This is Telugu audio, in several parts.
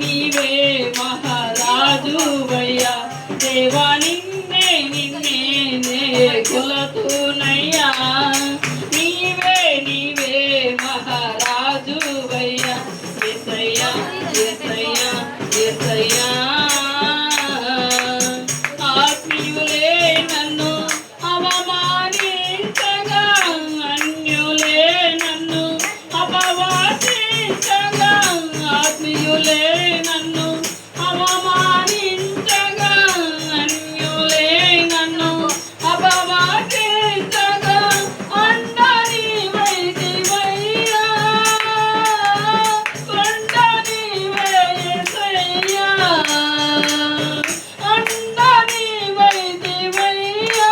నీవే మహారాజువయ్యా దేవా నిన్నే నే కొలతునయ్యా నీవే మహారాజువయ్యా యేసయ్యా యేసయ్యా యేసయ్యా ఆత్మీయులే నన్ను అవమానించగా అన్యులే నన్ను అపవాదించగా ఆత్మీయులే నన్ను అవమానించగా అన్యులే నన్ను అపవాదించగా అండని వైదివయ్యా కొండని వేసయ్యా అండని వైదివయ్యా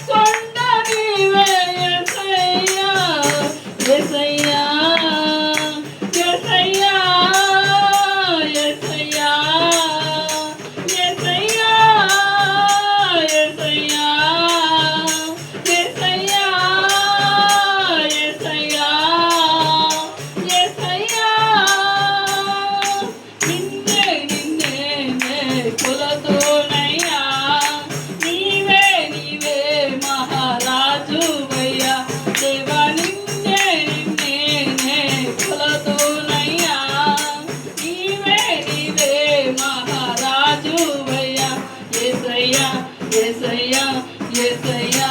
కొండని వేసయ్యా యేసయ్యా యేసయ్యా యేసయ్యా యేసయ్యా యేసయ్యా యేసయ్యా యేసయ్యా యేసయ్యా నిన్నే కొలతునయ్యా నీవే మహారాజువయ్యా దేవా నిన్నే కొలతునయ్యా నీవే మహారాజువయ్యా యేసయ్యా యేసయ్యా యేసయ్యా